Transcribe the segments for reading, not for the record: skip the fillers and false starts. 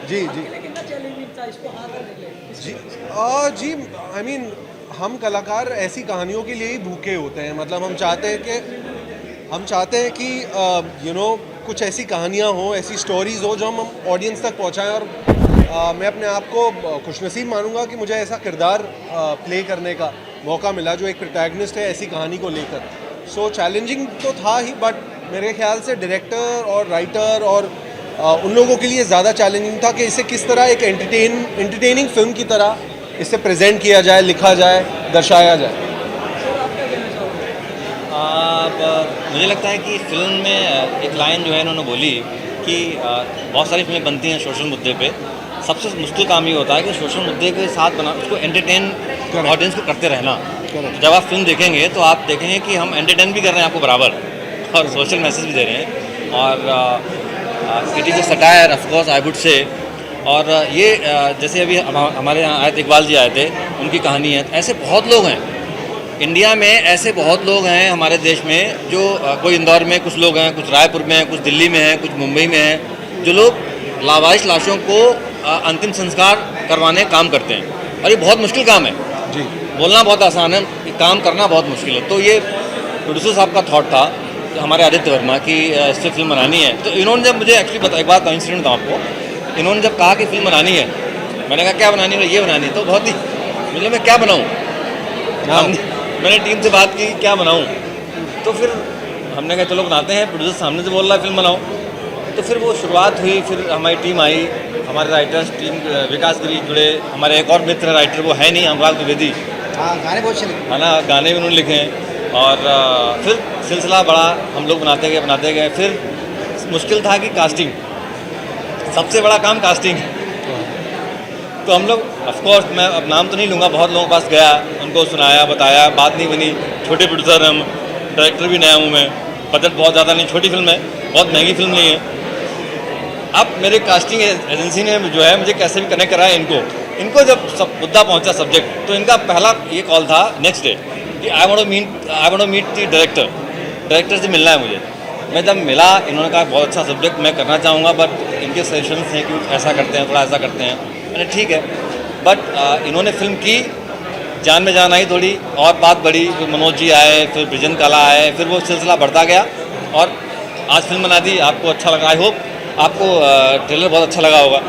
Ji ji ji ji I mean हम कलाकार ऐसी कहानियों के लिए ही भूखे होते हैं। मतलब हम चाहते हैं कि कुछ ऐसी कहानियाँ हों, ऐसी स्टोरीज़ हो जो हम ऑडियंस तक पहुँचाएं। और मैं अपने आप को खुशनसीब मानूंगा कि मुझे ऐसा किरदार प्ले करने का मौका मिला जो एक प्रोटैगनिस्ट है ऐसी कहानी को लेकर। सो चैलेंजिंग तो था ही, बट मेरे ख्याल से डायरेक्टर और राइटर और उन लोगों के लिए ज़्यादा चैलेंजिंग था कि इसे किस तरह एक एंटरटेनिंग फिल्म की तरह इसे प्रेजेंट किया जाए, लिखा जाए, दर्शाया जाए। अब मुझे लगता है कि फिल्म में एक लाइन जो है इन्होंने बोली कि बहुत सारी फिल्में बनती हैं सोशल मुद्दे पे। सबसे मुश्किल काम ये होता है कि सोशल मुद्दे के साथ बना उसको एंटरटेन ऑडियंस को करते रहना। तो जब आप फिल्म देखेंगे तो आप देखेंगे कि हम एंटरटेन भी कर रहे हैं आपको बराबर और सोशल मैसेज भी दे रहे हैं। और it is a satire of course I would say. और ये जैसे अभी हमारे यहाँ आयत इकबाल जी आए थे, उनकी कहानी है। ऐसे बहुत लोग हैं इंडिया में, ऐसे बहुत लोग हैं हमारे देश में जो कोई इंदौर में कुछ लोग हैं, कुछ रायपुर में हैं, कुछ दिल्ली में हैं, कुछ मुंबई में हैं, जो लोग लावारिस लाशों को अंतिम संस्कार करवाने काम करते हैं। और ये बहुत मुश्किल काम है जी। बोलना बहुत आसान है, काम करना बहुत मुश्किल है। तो ये प्रोड्यूसर साहब का थॉट था हमारे आदित्य वर्मा की इससे फिल्म बनानी है। तो इन्होंने जब मुझे एक्चुअली एक बात का इंसिडेंट था आपको, इन्होंने जब कहा कि फिल्म बनानी है, मैंने कहा क्या बनानी है? ये बनानी है। तो बहुत ही मतलब मैं क्या बनाऊँ? मैंने टीम से बात की क्या बनाऊँ, तो फिर हमने कहा चलो बनाते हैं। प्रोड्यूसर सामने से बोल रहा है फिल्म बनाओ, तो फिर वो शुरुआत हुई। फिर हमारी टीम आई, हमारे राइटर्स टीम विकास गिरी जुड़े, हमारे एक और मित्र राइटर वो है नहीं, अनुराग द्विवेदी। गाने बहुत चले है ना, गाने भी उन्होंने लिखे हैं। और फिर सिलसिला बड़ा, हम लोग बनाते गए। फिर मुश्किल था कि कास्टिंग, सबसे बड़ा काम कास्टिंग। तो हम लोग ऑफकोर्स, मैं अब नाम तो नहीं लूँगा, बहुत लोगों के पास गया, उनको सुनाया, बताया, बात नहीं बनी। छोटे प्रोड्यूसर हम, डायरेक्टर भी नया हूँ मैं, बजट बहुत ज़्यादा नहीं, छोटी फिल्म है, बहुत महंगी फिल्म नहीं है। अब मेरे कास्टिंग एजेंसी ने जो है मुझे कैसे भी कनेक्ट कराया इनको जब सब मुद्दा पहुँचा सब्जेक्ट, तो इनका पहला ये कॉल था नेक्स्ट डे कि I want to meet the director से मिलना है मुझे। मैं जब मिला, इन्होंने कहा बहुत अच्छा सब्जेक्ट मैं करना चाहूँगा, बट इनके सजेशंस हैं कि ऐसा करते हैं, थोड़ा ऐसा करते हैं। मैंने ठीक है। बट इन्होंने फिल्म की, जान में जान आई थोड़ी, और बात बढ़ी। फिर मनोज जी आए, फिर ब्रिजन कला आए, फिर वो सिलसिला बढ़ता गया और आज फिल्म बना दी। आपको अच्छा लगा, आई होप आपको ट्रेलर बहुत अच्छा लगा होगा।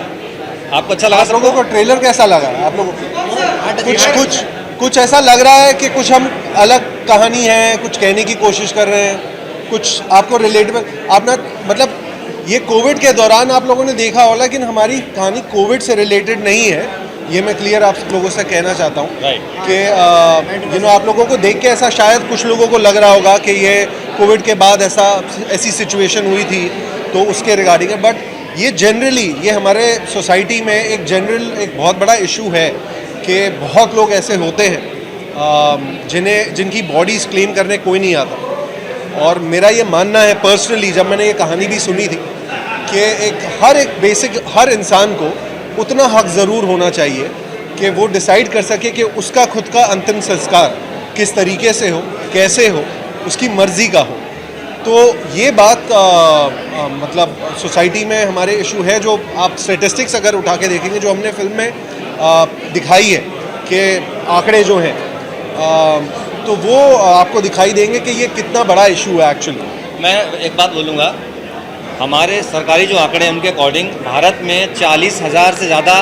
आपको अच्छा लगा? आप लोगों को ट्रेलर कैसा लगा? आप लोगों को कुछ ऐसा लग रहा है कि कुछ हम अलग कहानी है, कुछ कहने की कोशिश कर रहे हैं, कुछ आपको रिलेटेबल? आपने मतलब ये कोविड के दौरान आप लोगों ने देखा होगा, लेकिन हमारी कहानी कोविड से रिलेटेड नहीं है, ये मैं क्लियर आप लोगों से कहना चाहता हूँ। कि आप लोगों को देख के ऐसा शायद कुछ लोगों को लग रहा होगा कि ये कोविड के बाद ऐसी सिचुएशन हुई थी तो उसके रिगार्डिंग है। बट ये जनरली ये हमारे सोसाइटी में एक बहुत बड़ा इशू है कि बहुत लोग ऐसे होते हैं जिनकी बॉडीज़ क्लेम करने कोई नहीं आता। और मेरा ये मानना है पर्सनली, जब मैंने ये कहानी भी सुनी थी, कि हर इंसान को उतना हक ज़रूर होना चाहिए कि वो डिसाइड कर सके कि उसका खुद का अंतिम संस्कार किस तरीके से हो, कैसे हो, उसकी मर्ज़ी का हो। तो ये बात मतलब सोसाइटी में हमारे इशू है। जो आप स्टेटिस्टिक्स अगर उठा के देखेंगे जो हमने फिल्म में दिखाई है कि आंकड़े जो हैं, तो वो आपको दिखाई देंगे कि ये कितना बड़ा इशू है एक्चुअली। मैं एक बात बोलूँगा, हमारे सरकारी जो आंकड़े हैं उनके अकॉर्डिंग भारत में 40,000 से ज़्यादा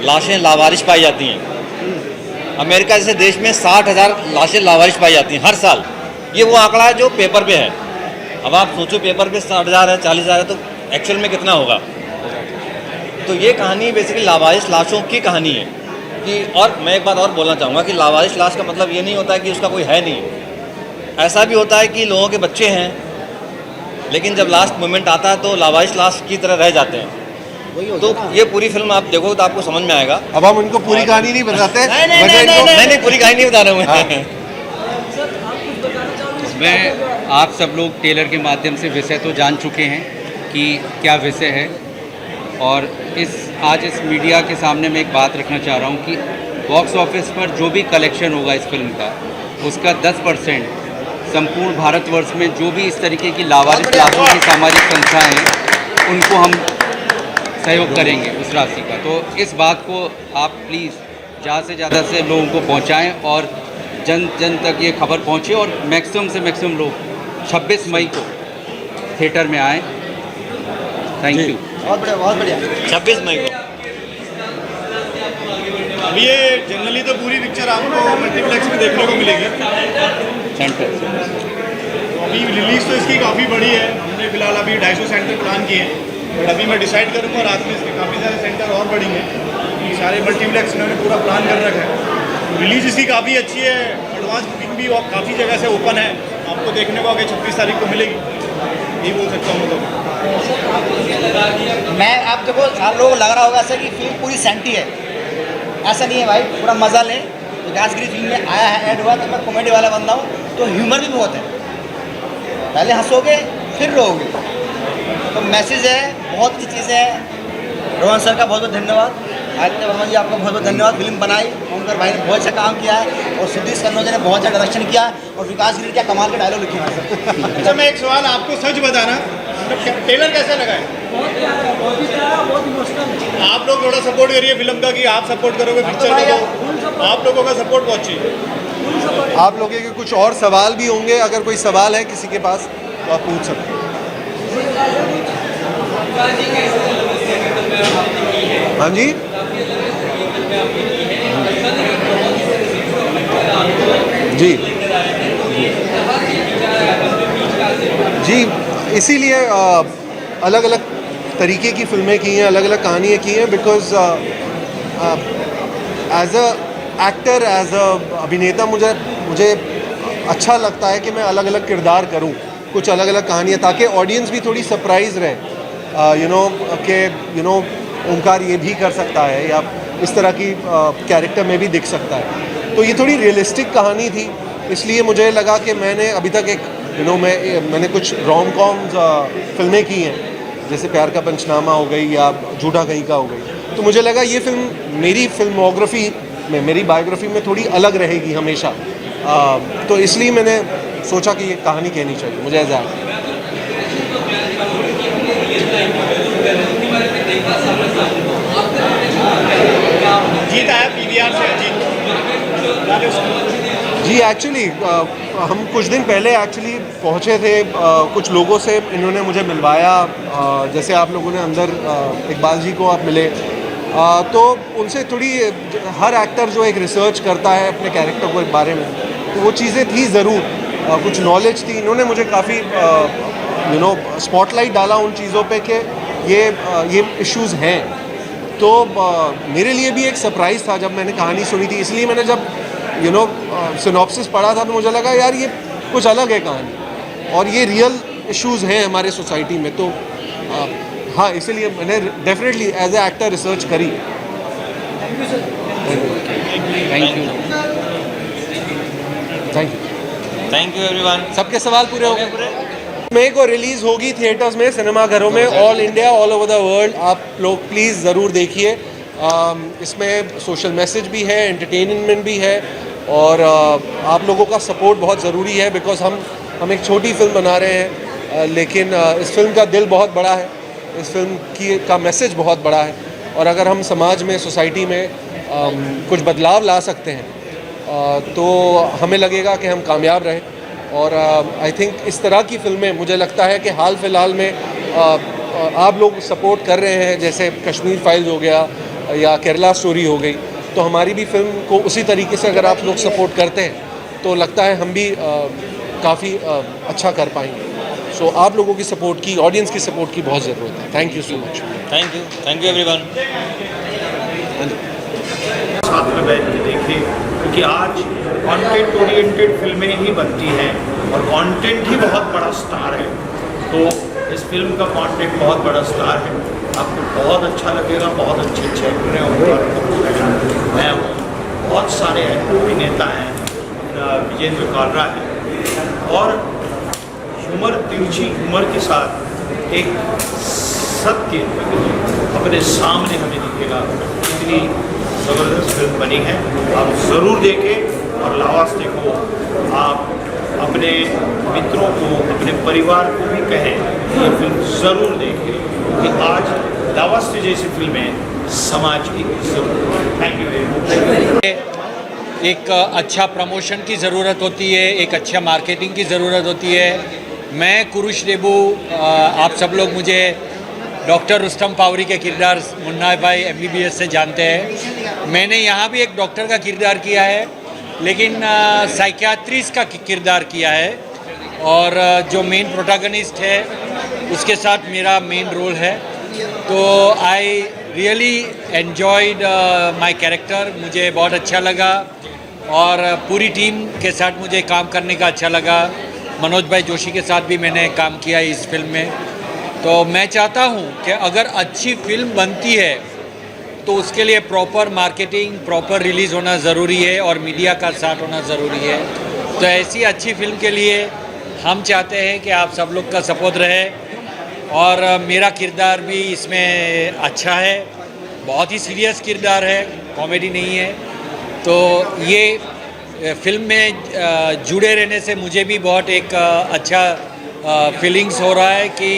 लाशें लावारिश पाई जाती हैं। अमेरिका जैसे देश में 60,000 लाशें लावारिश पाई जाती हैं हर साल। ये वो आंकड़ा है जो पेपर पे है। अब आप सोचो, पेपर पे 60,000 है, 40,000 है, तो एक्चुअल में कितना होगा? तो ये कहानी बेसिकली लावारिस लाशों की कहानी है कि। और मैं एक बात और बोलना चाहूँगा कि लावारिस लाश का मतलब ये नहीं होता है कि उसका कोई है नहीं। ऐसा भी होता है कि लोगों के बच्चे हैं, लेकिन जब लास्ट मोमेंट आता है तो लावारिस लाश की तरह रह जाते हैं। तो ये पूरी फिल्म आप देखो तो आपको समझ में आएगा। अब हम उनको पूरी कहानी नहीं बताते। नहीं, पूरी कहानी नहीं बता रहा हूँ मैं। आप सब लोग ट्रेलर के माध्यम से विषय तो जान चुके हैं कि क्या विषय है, और आज इस मीडिया के सामने मैं एक बात रखना चाह रहा हूँ कि बॉक्स ऑफिस पर जो भी कलेक्शन होगा इस फिल्म का, उसका 10% संपूर्ण भारतवर्ष में जो भी इस तरीके की लावारिस लाशों की सामाजिक संस्थाएं हैं उनको हम सहयोग करेंगे उस राशि का। तो इस बात को आप प्लीज़ ज़्यादा से ज़्यादा से लोगों को पहुंचाएं और जन जन तक ये खबर पहुंचे और मैक्सिमम से मैक्सिमम लोग 26 मई को थिएटर में आएँ। Thank you. बहुत बढ़िया, बहुत बढ़िया। 26 मई को। अभी ये जनरली तो पूरी पिक्चर आपको मल्टीप्लेक्स में देखने को मिलेगी। सेंटर अभी रिलीज़ तो इसकी काफ़ी बड़ी है, हमने फिलहाल अभी 250 सेंटर प्लान किए हैं, बट अभी मैं डिसाइड करूँगा रात में इसके काफ़ी सारे सेंटर और बढ़ेंगे। सारे मल्टीप्लेक्स इन्होंने पूरा प्लान कर रखा है। रिलीज़ इसकी काफ़ी अच्छी है, एडवांस बुकिंग भी काफ़ी जगह से ओपन है, आपको देखने को आगे 26 तारीख को मिलेगी, यही बोल सकता हूँ। तो मैं आप देखो, आप लोगों को लग रहा होगा ऐसा कि फिल्म पूरी सेंटी है, ऐसा नहीं है भाई, पूरा मज़ा लें। विकासगिरी फिल्म में आया है, ऐड हुआ तो मैं कॉमेडी वाला बंदा हूँ, तो ह्यूमर भी बहुत है, पहले हंसोगे फिर रोओगे, तो मैसेज है, बहुत अच्छी चीज़ है। रोहन सर का बहुत बहुत धन्यवाद, आदित्य वर्मा जी आपका बहुत बहुत धन्यवाद। फिल्म बनाई, ओमकर भाई ने बहुत अच्छा काम किया है और सुधीर कन्नौज ने बहुत अच्छा डायरेक्शन किया और विकासगिरी क्या कमाल के डायलॉग लिखे हैं। अच्छा, मैं एक सवाल आपको सच बताना, मतलब ट्रेलर कैसा लगा है? आप लोग थोड़ा सपोर्ट करिए फिल्म का, कि आप सपोर्ट करोगे पिक्चर को, आप लोगों का सपोर्ट बहुत चाहिए। आप लोगों के कुछ और सवाल भी होंगे, अगर कोई सवाल है किसी के पास तो आप पूछ सकते हैं। हाँ जी, जी जी, इसीलिए अलग अलग तरीके की फिल्में की हैं, अलग अलग कहानियाँ की हैं, because as a actor, as a अभिनेता मुझे अच्छा लगता है कि मैं अलग अलग किरदार करूं, कुछ अलग अलग कहानियाँ, ताकि ऑडियंस भी थोड़ी सरप्राइज रहे, यू नो ओमकार ये भी कर सकता है या इस तरह की कैरेक्टर में भी दिख सकता है। तो ये थोड़ी रियलिस्टिक कहानी थी, इसलिए मुझे लगा कि मैंने अभी तक एक मैंने कुछ रोम कॉम्स फिल्में की हैं, जैसे प्यार का पंचनामा हो गई या झूठा कहीं का हो गई, तो मुझे लगा ये फिल्म मेरी फिल्मोग्राफी में, मेरी बायोग्राफी में थोड़ी अलग रहेगी हमेशा, तो इसलिए मैंने सोचा कि ये कहानी कहनी चाहिए मुझे एज एक्टर। जीत आया पीवीआर से, अजीत जी, एक्चुअली हम कुछ दिन पहले एक्चुअली पहुँचे थे, कुछ लोगों से इन्होंने मुझे मिलवाया, जैसे आप लोगों ने अंदर इकबाल जी को आप मिले, तो उनसे थोड़ी, हर एक्टर जो एक रिसर्च करता है अपने कैरेक्टर के बारे में, तो वो चीज़ें थी ज़रूर, कुछ नॉलेज थी, इन्होंने मुझे काफ़ी स्पॉटलाइट डाला उन चीज़ों पे कि ये इश्यूज़ हैं। तो मेरे लिए भी एक सरप्राइज़ था जब मैंने कहानी सुनी थी, इसलिए मैंने जब सिनॉप्सिस पढ़ा था तो मुझे लगा यार ये कुछ अलग है कहानी और ये रियल इश्यूज़ हैं हमारे सोसाइटी में, तो हाँ, इसलिए मैंने definitely as a actor research करी। Thank you. Thank you everyone. सबके सवाल पूरे हो गए। मई को रिलीज़ होगी थिएटर्स में, सिनेमाघरों में, all India, all over the world. आप लोग प्लीज़ ज़रूर देखिए। इसमें सोशल मैसेज भी है, एंटरटेनमेंट भी है, और आप लोगों का सपोर्ट बहुत ज़रूरी है, बिकॉज हम एक छोटी फिल्म बना रहे हैं, लेकिन इस फिल्म का दिल बहुत बड़ा है, इस फिल्म का मैसेज बहुत बड़ा है, और अगर हम समाज में, सोसाइटी में कुछ बदलाव ला सकते हैं तो हमें लगेगा कि हम कामयाब रहे। और आई थिंक इस तरह की फिल्में, मुझे लगता है कि हाल फिलहाल में आप लोग सपोर्ट कर रहे हैं, जैसे कश्मीर फाइल्स हो गया या केरला स्टोरी हो गई, तो हमारी भी फिल्म को उसी तरीके से अगर आप लोग सपोर्ट करते हैं तो लगता है हम भी काफ़ी अच्छा कर पाएंगे। सो आप लोगों की सपोर्ट की, ऑडियंस की सपोर्ट की बहुत ज़रूरत है। Thank you so much. Thank you everyone. साथ में बैठ के देखें, क्योंकि आज कंटेंट ओरिएंटेड फिल्में ही बनती हैं और कंटेंट ही बहुत बड़ा स्टार है। तो इस फिल्म का कंटेंट बहुत बड़ा स्टार है, आपको बहुत अच्छा लगेगा। बहुत अच्छे एक्टर हैं, मैं हूँ, बहुत सारे अभिनेता हैं, विजेंद्र कालरा है, और ह्यूमर, तिरछी ह्यूमर के साथ एक सत्य अपने सामने हमें दिखेगा। इतनी ज़बरदस्त फिल्म बनी है, आप ज़रूर देखें और लावास्ते को आप अपने मित्रों को, अपने परिवार को भी कहें कि ये फिल्म ज़रूर देखें, क्योंकि आज दावस्ते जैसी फिल्में समाज की जरूरत। Thank you very much. एक अच्छा प्रमोशन की ज़रूरत होती है, एक अच्छा मार्केटिंग की ज़रूरत होती है। मैं कुरुश रेबू, आप सब लोग मुझे डॉक्टर रुस्तम पावरी के किरदार मुन्ना भाई MBBS से जानते हैं। मैंने यहाँ भी एक डॉक्टर का किरदार किया है, लेकिन साइकियाट्रिस्ट का किरदार किया है, और जो मेन प्रोटैगनिस्ट है उसके साथ मेरा मेन रोल है। तो I really enjoyed my character, मुझे बहुत अच्छा लगा, और पूरी टीम के साथ मुझे काम करने का अच्छा लगा। मनोज भाई जोशी के साथ भी मैंने काम किया है इस फिल्म में। तो मैं चाहता हूँ कि अगर अच्छी फिल्म बनती है तो उसके लिए प्रॉपर मार्केटिंग, प्रॉपर रिलीज़ होना ज़रूरी है, और मीडिया का साथ होना ज़रूरी है। तो ऐसी अच्छी फिल्म के लिए हम चाहते हैं कि आप सब लोग का सपोर्ट रहे, और मेरा किरदार भी इसमें अच्छा है, बहुत ही सीरियस किरदार है, कॉमेडी नहीं है। तो ये फिल्म में जुड़े रहने से मुझे भी बहुत एक अच्छा फीलिंग्स हो रहा है कि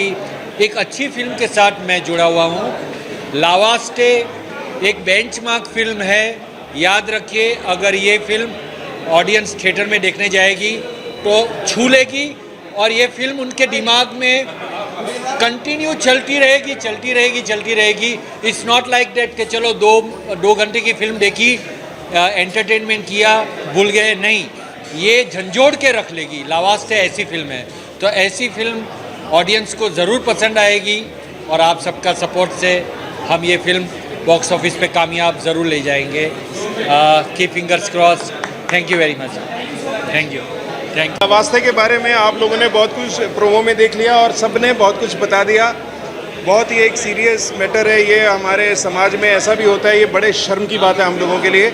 एक अच्छी फिल्म के साथ मैं जुड़ा हुआ हूँ। लावास्टे एक बेंचमार्क फिल्म है, याद रखिए, अगर ये फिल्म ऑडियंस थिएटर में देखने जाएगी तो छू लेगी, और ये फिल्म उनके दिमाग में कंटिन्यू चलती रहेगी, चलती रहेगी, चलती रहेगी। इट्स नॉट लाइक दैट कि चलो दो घंटे की फिल्म देखी, एंटरटेनमेंट किया, भूल गए, नहीं, ये झंझोड़ के रख लेगी। लावास्ते ऐसी फिल्म है, तो ऐसी फिल्म ऑडियंस को ज़रूर पसंद आएगी, और आप सबका सपोर्ट से हम ये फिल्म बॉक्स ऑफिस पे कामयाब ज़रूर ले जाएंगे। Keep fingers cross. Thank you very much. Thank you. वास्ते के बारे में आप लोगों ने बहुत कुछ प्रोमो में देख लिया, और सब ने बहुत कुछ बता दिया। बहुत ही एक सीरियस मैटर है ये, हमारे समाज में ऐसा भी होता है, ये बड़े शर्म की बात है हम लोगों के लिए।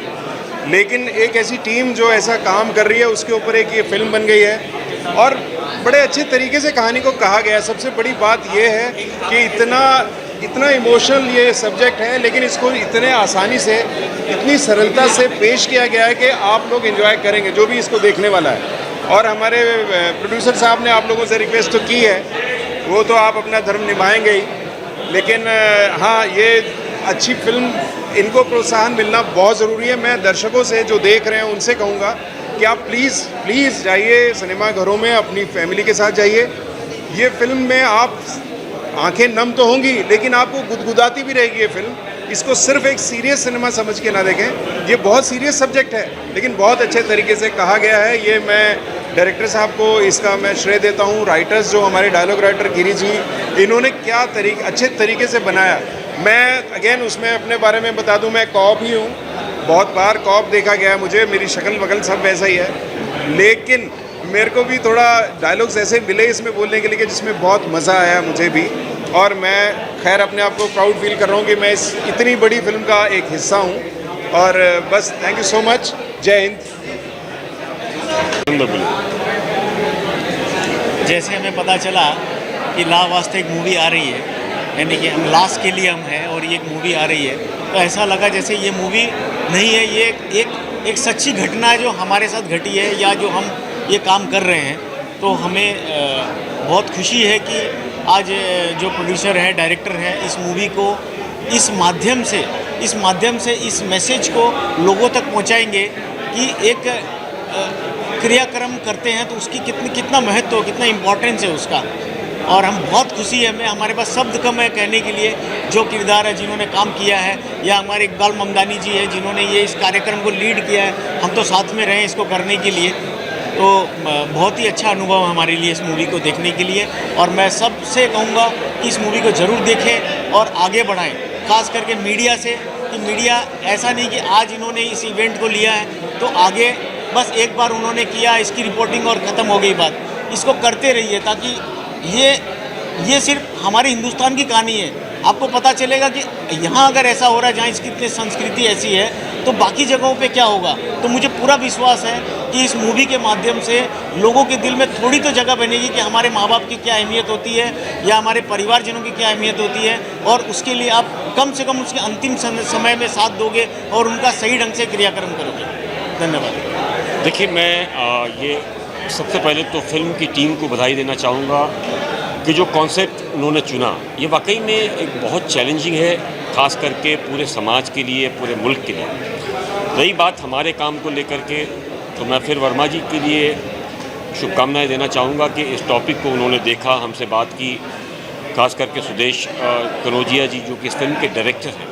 लेकिन एक ऐसी टीम जो ऐसा काम कर रही है, उसके ऊपर एक ये फिल्म बन गई है, और बड़े अच्छे तरीके से कहानी को कहा गया है। सबसे बड़ी बात ये है कि इतना इमोशनल ये सब्जेक्ट है, लेकिन इसको इतने आसानी से, इतनी सरलता से पेश किया गया है कि आप लोग एंजॉय करेंगे, जो भी इसको देखने वाला है। और हमारे प्रोड्यूसर साहब ने आप लोगों से रिक्वेस्ट तो की है, वो तो आप अपना धर्म निभाएंगे ही, लेकिन हाँ, ये अच्छी फिल्म, इनको प्रोत्साहन मिलना बहुत ज़रूरी है। मैं दर्शकों से जो देख रहे हैं उनसे कहूँगा कि आप प्लीज़ जाइए सिनेमा घरों में, अपनी फैमिली के साथ जाइए। ये फिल्म में आप आंखें नम तो होंगी, लेकिन आपको गुदगुदाती भी रहेगी ये फिल्म। इसको सिर्फ एक सीरियस सिनेमा समझ के ना देखें, ये बहुत सीरियस सब्जेक्ट है, लेकिन बहुत अच्छे तरीके से कहा गया है। ये मैं डायरेक्टर साहब को इसका मैं श्रेय देता हूँ। राइटर्स जो हमारे डायलॉग राइटर गिरी जी, इन्होंने क्या अच्छे तरीके से बनाया। मैं अगेन उसमें अपने बारे में बता दूँ, मैं कॉप ही हूँ, बहुत बार कॉप देखा गया है मुझे, मेरी शक्ल वगल सब वैसा ही है, लेकिन मेरे को भी थोड़ा डायलॉग्स ऐसे मिले इसमें बोलने के लिए जिसमें बहुत मज़ा आया मुझे भी। और मैं खैर अपने आप को प्राउड फील कर रहा हूँ कि मैं इस इतनी बड़ी फिल्म का एक हिस्सा हूँ। और बस थैंक यू सो मच। जय हिंद। जैसे हमें पता चला कि लावास्ते एक मूवी आ रही है, यानी कि हम लास्ट के लिए हम हैं और ये एक मूवी आ रही है, तो ऐसा लगा जैसे ये मूवी नहीं है, ये एक सच्ची घटना है जो हमारे साथ घटी है, या जो हम ये काम कर रहे हैं। तो हमें बहुत खुशी है कि आज जो प्रोड्यूसर है, डायरेक्टर है, इस मूवी को इस माध्यम से इस मैसेज को लोगों तक पहुंचाएंगे कि एक क्रियाक्रम करते हैं तो उसकी कितना महत्व, कितना इम्पोर्टेंस है उसका। और हम बहुत खुशी है, हमारे पास शब्द कम है कहने के लिए जो किरदार है जिन्होंने काम किया है, या हमारे इकबाल ममदानी जी है जिन्होंने ये इस कार्यक्रम को लीड किया है। हम तो साथ में रहे इसको करने के लिए, तो बहुत ही अच्छा अनुभव हमारे लिए इस मूवी को देखने के लिए। और मैं सबसे कहूँगा कि इस मूवी को ज़रूर देखें और आगे बढ़ाएं, ख़ास करके मीडिया से, कि मीडिया ऐसा नहीं कि आज इन्होंने इस इवेंट को लिया है तो आगे बस एक बार उन्होंने किया, इसकी रिपोर्टिंग और ख़त्म हो गई बात। इसको करते रहिए ताकि ये सिर्फ हमारे हिंदुस्तान की कहानी है। आपको पता चलेगा कि यहाँ अगर ऐसा हो रहा है, जहाँ इसकी संस्कृति ऐसी है, तो बाकी जगहों पे क्या होगा। तो मुझे पूरा विश्वास है कि इस मूवी के माध्यम से लोगों के दिल में थोड़ी तो जगह बनेगी कि हमारे माँ बाप की क्या अहमियत होती है, या हमारे परिवारजनों की क्या अहमियत होती है, और उसके लिए आप कम से कम उसके अंतिम समय में साथ दोगे और उनका सही ढंग से क्रियाक्रम करोगे। धन्यवाद। देखिए, मैं ये सबसे पहले तो फिल्म की टीम को बधाई देना चाहूँगा। कि जो कॉन्सेप्ट उन्होंने चुना ये वाकई में एक बहुत चैलेंजिंग है, ख़ास करके पूरे समाज के लिए, पूरे मुल्क के लिए। रही बात हमारे काम को लेकर के, तो मैं फिर वर्मा जी के लिए शुभकामनाएं देना चाहूँगा कि इस टॉपिक को उन्होंने देखा, हमसे बात की, खास करके सुदेश कनौजिया जी जो कि इस फिल्म के डायरेक्टर हैं,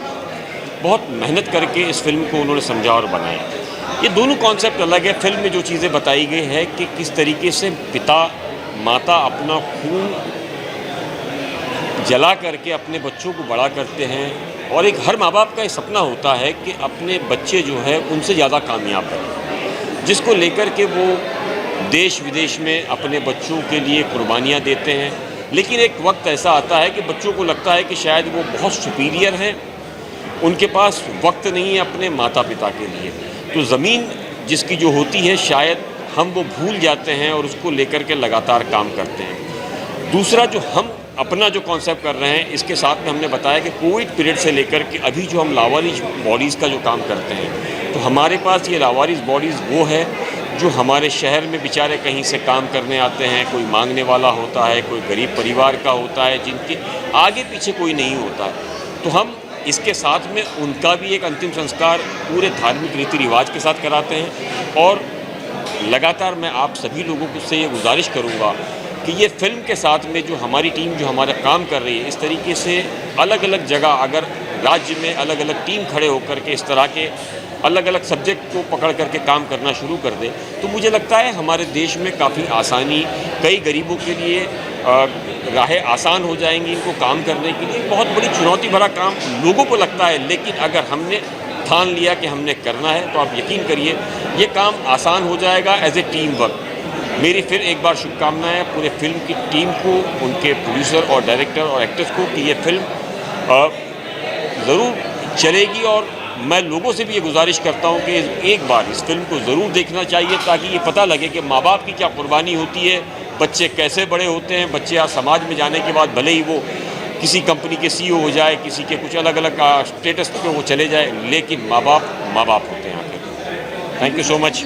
बहुत मेहनत करके इस फिल्म को उन्होंने समझा और बनाया। ये दोनों कॉन्सेप्ट अलग है। फिल्म में जो चीज़ें बताई गई है कि किस तरीके से पिता माता अपना खून जला करके अपने बच्चों को बड़ा करते हैं, और एक हर माँ बाप का ये सपना होता है कि अपने बच्चे जो है उनसे ज़्यादा कामयाब बने, जिसको लेकर के वो देश विदेश में अपने बच्चों के लिए कुर्बानियाँ देते हैं। लेकिन एक वक्त ऐसा आता है कि बच्चों को लगता है कि शायद वो बहुत सुपीरियर हैं, उनके पास वक्त नहीं है अपने माता पिता के लिए, तो ज़मीन जिसकी जो होती है शायद हम वो भूल जाते हैं और उसको लेकर के लगातार काम करते हैं। दूसरा जो हम अपना जो कॉन्सेप्ट कर रहे हैं, इसके साथ में हमने बताया कि कोविड पीरियड से लेकर के अभी जो हम लावारिस बॉडीज़ का जो काम करते हैं, तो हमारे पास ये लावारिस बॉडीज़ वो है जो हमारे शहर में बेचारे कहीं से काम करने आते हैं, कोई मांगने वाला होता है, कोई गरीब परिवार का होता है, जिनके आगे पीछे कोई नहीं होता है, तो हम इसके साथ में उनका भी एक अंतिम संस्कार पूरे धार्मिक रीति रिवाज के साथ कराते हैं। और लगातार मैं आप सभी लोगों से ये गुजारिश करूँगा कि ये फिल्म के साथ में जो हमारी टीम जो हमारा काम कर रही है, इस तरीके से अलग अलग जगह अगर राज्य में अलग अलग टीम खड़े होकर के इस तरह के अलग अलग सब्जेक्ट को पकड़ करके काम करना शुरू कर दे, तो मुझे लगता है हमारे देश में काफ़ी आसानी, कई गरीबों के लिए राहें आसान हो जाएंगी इनको काम करने के लिए। बहुत बड़ी चुनौती भरा काम लोगों को लगता है, लेकिन अगर हमने ठान लिया कि हमने करना है तो आप यकीन करिए ये काम आसान हो जाएगा एज ए टीम वर्क। मेरी फिर एक बार शुभकामनाएं पूरे फिल्म की टीम को, उनके प्रोड्यूसर और डायरेक्टर और एक्टर्स को कि ये फिल्म ज़रूर चलेगी। और मैं लोगों से भी ये गुजारिश करता हूँ कि एक बार इस फिल्म को ज़रूर देखना चाहिए, ताकि ये पता लगे कि माँ बाप की क्या कुर्बानी होती है, बच्चे कैसे बड़े होते हैं। बच्चे आज समाज में जाने के बाद भले ही वो किसी कंपनी के CEO हो जाए, किसी के कुछ अलग अलग स्टेटस पे वो चले जाए, लेकिन माँ बाप होते हैं आखिर। Thank you so much.